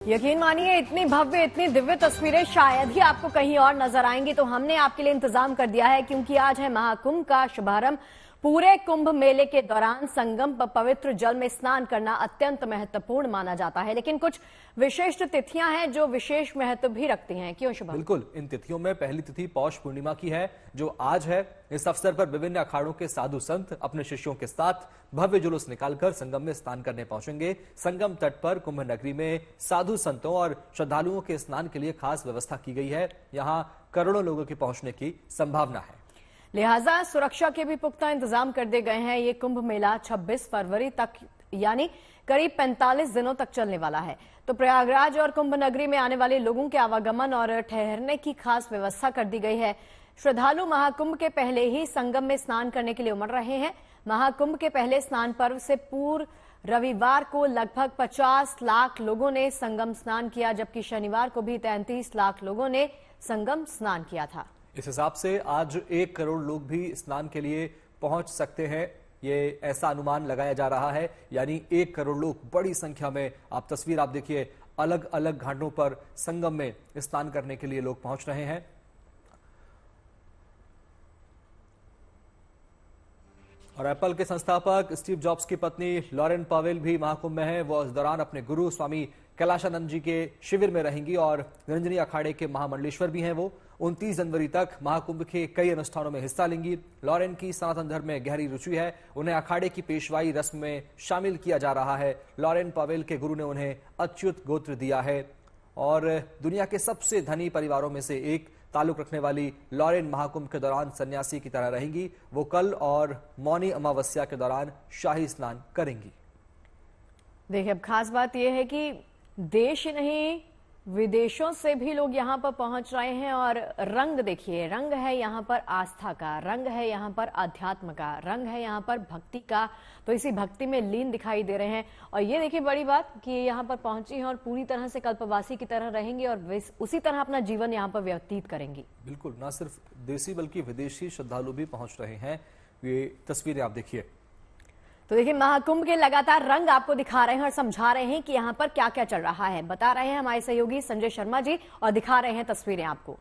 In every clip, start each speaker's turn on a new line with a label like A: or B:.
A: यकीन मानिए इतनी भव्य इतनी दिव्य तस्वीरें शायद ही आपको कहीं और नजर आएंगी, तो हमने आपके लिए इंतजाम कर दिया है क्योंकि आज है महाकुंभ का शुभारंभ। पूरे कुंभ मेले के दौरान संगम पर पवित्र जल में स्नान करना अत्यंत महत्वपूर्ण माना जाता है, लेकिन कुछ विशिष्ट तिथियां हैं जो विशेष महत्व भी रखती हैं। क्यों शुभम?
B: बिल्कुल, इन तिथियों में पहली तिथि पौष पूर्णिमा की है जो आज है। इस अवसर पर विभिन्न अखाड़ों के साधु संत अपने शिष्यों के साथ भव्य जुलूस निकालकर संगम में स्नान करने पहुंचेंगे। संगम तट पर कुंभ नगरी में साधु संतों और श्रद्धालुओं के स्नान के लिए खास व्यवस्था की गई है। यहाँ करोड़ों लोगों के पहुंचने की संभावना है,
A: लिहाजा सुरक्षा के भी पुख्ता इंतजाम कर दिए गए हैं। ये कुंभ मेला 26 फरवरी तक यानी करीब 45 दिनों तक चलने वाला है। तो प्रयागराज और कुंभ नगरी में आने वाले लोगों के आवागमन और ठहरने की खास व्यवस्था कर दी गई है। श्रद्धालु महाकुंभ के पहले ही संगम में स्नान करने के लिए उमड़ रहे हैं। महाकुंभ के पहले स्नान पर्व से पूर्व रविवार को लगभग 50 लाख लोगों ने संगम स्नान किया, जबकि शनिवार को भी 33 लाख लोगों ने संगम स्नान किया था।
B: इस हिसाब से आज 1 करोड़ लोग भी स्नान के लिए पहुंच सकते हैं, ये ऐसा अनुमान लगाया जा रहा है। यानी 1 करोड़ लोग बड़ी संख्या में, आप तस्वीर देखिए, अलग अलग घाटों पर संगम में स्नान करने के लिए लोग पहुंच रहे हैं। और एप्पल के संस्थापक स्टीव जॉब्स की पत्नी लॉरेन पावेल भी महाकुंभ में है। वो इस दौरान अपने गुरु स्वामी कैलाशानंद जी के शिविर में रहेंगी और निरंजनी अखाड़े के महामंडलेश्वर भी हैं। वो 29 जनवरी तक महाकुंभ के कई अनुष्ठानों में हिस्सा लेंगी। लॉरेन की सनातन धर्म में गहरी रुचि है, उन्हें अखाड़े की पेशवाई रस्म में शामिल किया जा रहा है। लॉरेन पावेल के गुरु ने उन्हें अच्युत गोत्र दिया है और दुनिया के सबसे धनी परिवारों में से एक ताल्लुक रखने वाली लॉरेन महाकुंभ के दौरान सन्यासी की तरह रहेंगी। वो कल और मौनी अमावस्या के दौरान शाही स्नान करेंगी।
A: देखिए, अब खास बात यह है कि देश ही नहीं विदेशों से भी लोग यहाँ पर पहुंच रहे हैं और रंग देखिए, रंग है यहाँ पर आस्था का, रंग है यहाँ पर अध्यात्म का, रंग है यहाँ पर भक्ति का। तो इसी भक्ति में लीन दिखाई दे रहे हैं। और ये देखिए बड़ी बात कि यहाँ पर पहुंची हैं और पूरी तरह से कल्पवासी की तरह रहेंगी और उसी तरह अपना जीवन यहाँ पर व्यतीत करेंगी।
B: बिल्कुल, न सिर्फ देसी बल्कि विदेशी श्रद्धालु भी पहुंच रहे हैं। ये तस्वीरें आप देखिए।
A: तो देखिए, महाकुंभ के लगातार रंग आपको दिखा रहे हैं और समझा रहे हैं कि यहाँ पर क्या क्या चल रहा है। बता रहे हैं हमारे सहयोगी संजय शर्मा जी और दिखा रहे हैं तस्वीरें आपको।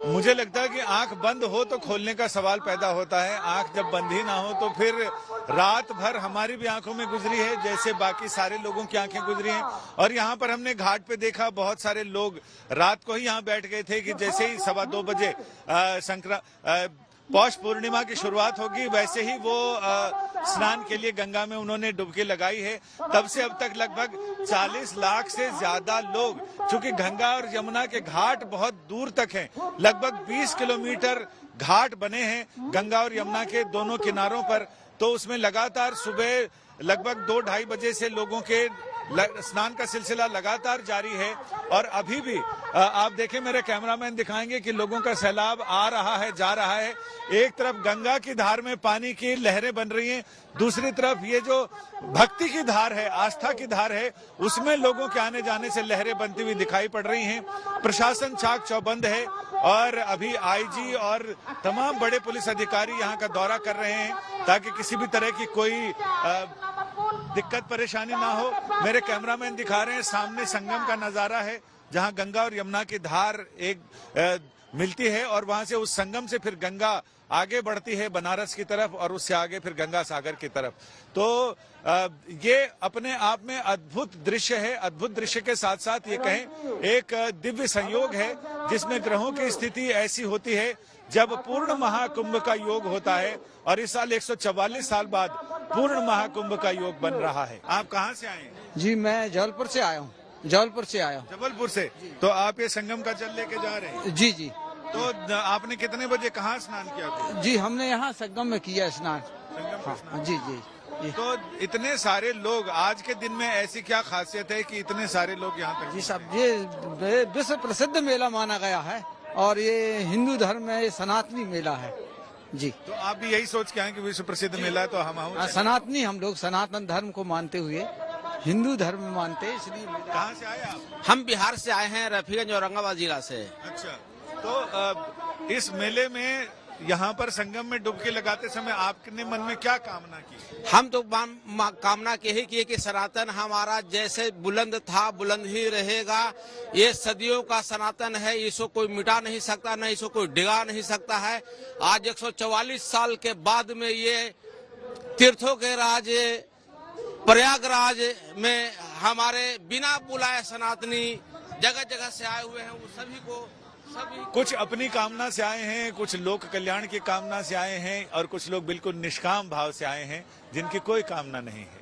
C: मुझे लगता है कि आंख बंद हो तो खोलने का सवाल पैदा होता है, आंख जब बंद ही ना हो तो फिर रात भर हमारी भी आंखों में गुजरी है जैसे बाकी सारे लोगों की आंखें गुजरी हैं। और यहाँ पर हमने घाट पे देखा बहुत सारे लोग रात को ही यहाँ बैठ गए थे कि जैसे ही 2:15 बजे पौष पूर्णिमा की शुरुआत होगी वैसे ही वो स्नान के लिए गंगा में उन्होंने डुबकी लगाई है। तब से अब तक लगभग 40 लाख से ज्यादा लोग, चूंकि गंगा और यमुना के घाट बहुत दूर तक हैं, लगभग 20 किलोमीटर घाट बने हैं गंगा और यमुना के दोनों किनारों पर, तो उसमें लगातार सुबह लगभग 2-2:30 बजे से लोगों के स्नान का सिलसिला लगातार जारी है। और अभी भी आप देखें, मेरे कैमरामैन दिखाएंगे कि लोगों का सैलाब आ रहा है, जा रहा है। एक तरफ गंगा की धार में पानी की लहरें बन रही हैं, दूसरी तरफ ये जो भक्ति की धार है, आस्था की धार है, उसमें लोगों के आने जाने से लहरें बनती हुई दिखाई पड़ रही हैं। प्रशासन चाक चौबंद है और अभी आईजी और तमाम बड़े पुलिस अधिकारी यहाँ का दौरा कर रहे हैं ताकि किसी भी तरह की कोई दिक्कत परेशानी ना हो। मेरे कैमरामैन दिखा रहे हैं, सामने संगम का नजारा है जहां गंगा और यमुना की धार एक मिलती है और वहां से उस संगम से फिर गंगा आगे बढ़ती है बनारस की तरफ और उससे आगे फिर गंगा सागर की तरफ। तो ये अपने आप में अद्भुत दृश्य है। अद्भुत दृश्य के साथ साथ ये कहें एक दिव्य संयोग है जिसमें ग्रहों की स्थिति ऐसी होती है जब पूर्ण महाकुंभ का योग होता है और इस साल 144 साल बाद पूर्ण महाकुंभ का योग बन रहा है। आप कहाँ से आए?
D: जी, मैं जबलपुर से आया हूँ। जबलपुर से आया हूँ।
C: जबलपुर से? तो आप ये संगम का जल लेके जा रहे हैं?
D: जी जी।
C: तो आपने कितने बजे कहाँ स्नान किया?
D: जी, हमने यहाँ संगम में किया स्नान।
C: हाँ,
D: जी जी जी।
C: तो इतने सारे लोग आज के दिन में ऐसी क्या खासियत है कि इतने सारे लोग यहाँ तक?
D: जी साहब, ये विश्व प्रसिद्ध मेला माना गया है और ये हिंदू धर्म में ये सनातनी मेला है। जी।
C: तो आप भी यही सोच के आए कि विश्व प्रसिद्ध मेला है तो हम
D: सनातनी, हम लोग सनातन धर्म को मानते हुए हिंदू धर्म मानते हैं, इसलिए।
C: कहाँ से आए आप?
E: हम बिहार से आए हैं, रफीगंज औरंगाबाद जिला से।
C: अच्छा, तो इस मेले में यहाँ पर संगम में डुबकी लगाते समय आपने मन में क्या कामना की?
E: हम तो कामना यही की कि सनातन हमारा जैसे बुलंद था बुलंद ही रहेगा। ये सदियों का सनातन है, इसको कोई मिटा नहीं सकता, न इसको कोई डिगा नहीं सकता है। आज 144 साल के बाद में ये तीर्थों के राज प्रयागराज में हमारे बिना बुलाए सनातनी जगह जगह से आए हुए हैं। वो सभी
C: कुछ अपनी कामना से आए हैं, कुछ लोक कल्याण की कामना से आए हैं और कुछ लोग बिल्कुल निष्काम भाव से आए हैं जिनकी कोई कामना नहीं है।